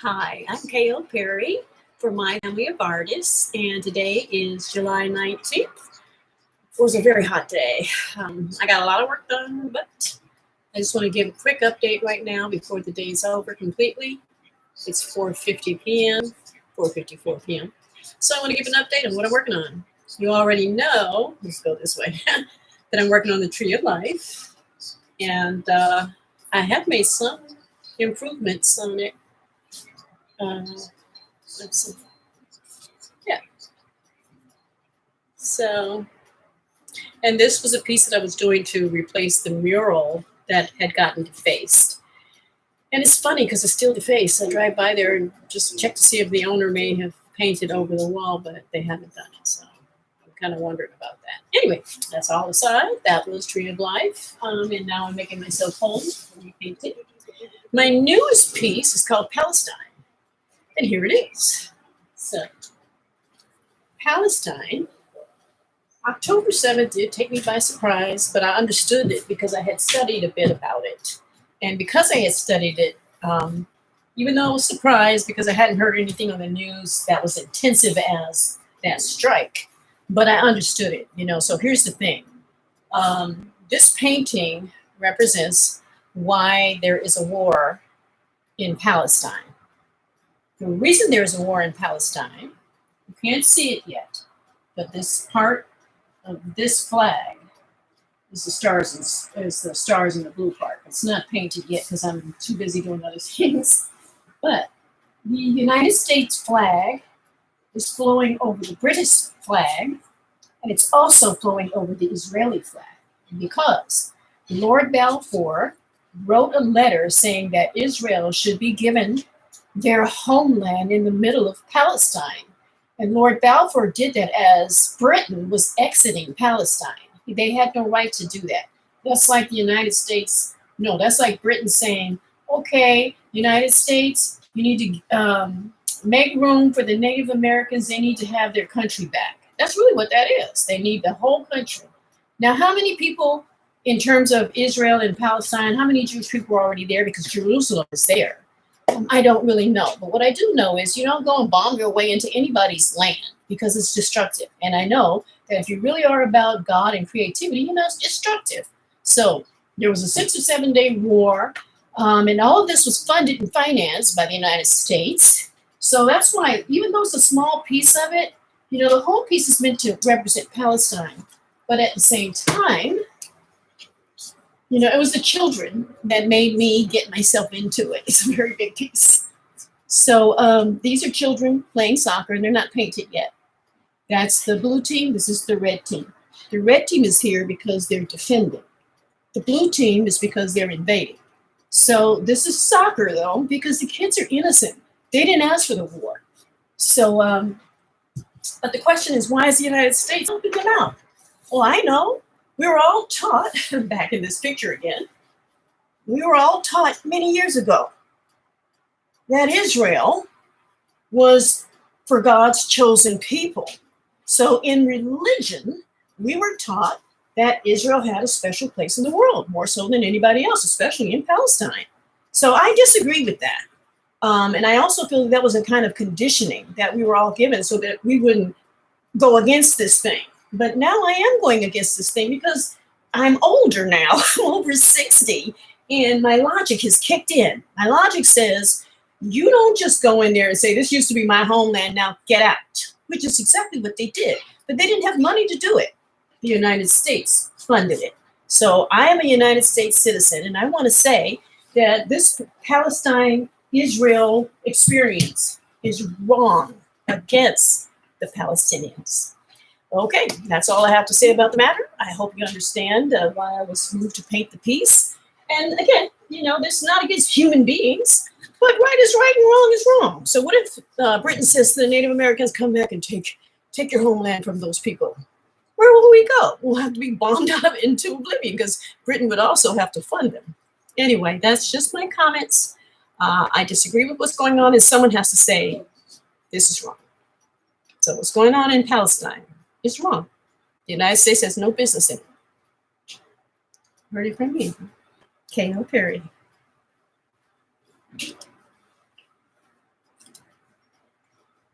Hi, I'm K.O. Perry for My Family of Artists, and today is July 19th. It was a very hot day. I got a lot of work done, but I just want to give a quick update right now before the day's over completely. It's 4:50 p.m., 4:54 p.m. So I want to give an update on what I'm working on. You already know, let's go this way, that I'm working on the Tree of Life, and I have made some improvements on it. Let's see. Yeah. So, and this was a piece that I was doing to replace the mural that had gotten defaced. And it's funny because it's still defaced. I drive by there and just check to see if the owner may have painted over the wall, but they haven't done it. So I'm kind of wondering about that. Anyway, that's all aside. That was Tree of Life. And now I'm making myself home repainting. My newest piece is called Palestine. And here it is. So, Palestine, October 7th did take me by surprise, but I understood it because I had studied a bit about it. And because I had studied it, even though I was surprised because I hadn't heard anything on the news that was intensive as that strike, but I understood it. So here's the thing. This painting represents why there is a war in Palestine. The reason there is a war in Palestine, you can't see it yet, but this part of this flag is the stars in the blue part. It's not painted yet because I'm too busy doing other things. But the United States flag is flowing over the British flag, and it's also flowing over the Israeli flag because Lord Balfour wrote a letter saying that Israel should be given their homeland in the middle of Palestine. And Lord Balfour did that as Britain was exiting Palestine. They had no right to do that. That's like the United States. No, that's like Britain saying, okay, United States, you need to make room for the Native Americans. They need to have their country back. That's really what that is. They need the whole country. Now, how many people, in terms of Israel and Palestine, how many Jewish people are already there? Because Jerusalem is there. I don't really know. But what I do know is you don't go and bomb your way into anybody's land because it's destructive. And I know that if you really are about God and creativity, it's destructive. So there was a 6 or 7 day war, and all of this was funded and financed by the United States. So that's why, even though it's a small piece of it, the whole piece is meant to represent Palestine. But at the same time, it was the children that made me get myself into it. It's a very big piece. So these are children playing soccer, and they're not painted yet. That's the blue team. This is the red team. The red team is here because they're defending. The blue team is because they're invading. So this is soccer, though, because the kids are innocent. They didn't ask for the war. So, but the question is, why is the United States helping them out? Well, I know. We were all taught, back in this picture again, we were all taught many years ago that Israel was for God's chosen people. So in religion, we were taught that Israel had a special place in the world, more so than anybody else, especially in Palestine. So I disagree with that. And I also feel that was a kind of conditioning that we were all given so that we wouldn't go against this thing. But now I am going against this thing because I'm older now. I'm over 60, and my logic has kicked in. My logic says, you don't just go in there and say, this used to be my homeland, now get out, which is exactly what they did. But they didn't have money to do it. The United States funded it. So I am a United States citizen, and I want to say that this Palestine-Israel experience is wrong against the Palestinians. Okay, that's all I have to say about the matter. I hope you understand why I was moved to paint the piece. And again, this is not against human beings, but right is right and wrong is wrong. So what if Britain says to the Native Americans, come back and take your homeland from those people? Where will we go? We'll have to be bombed out into oblivion because Britain would also have to fund them. Anyway, that's just my comments. I disagree with what's going on, and someone has to say, this is wrong. So what's going on in Palestine is wrong. The United States has no business in it. Heard it from me, K.O. Perry.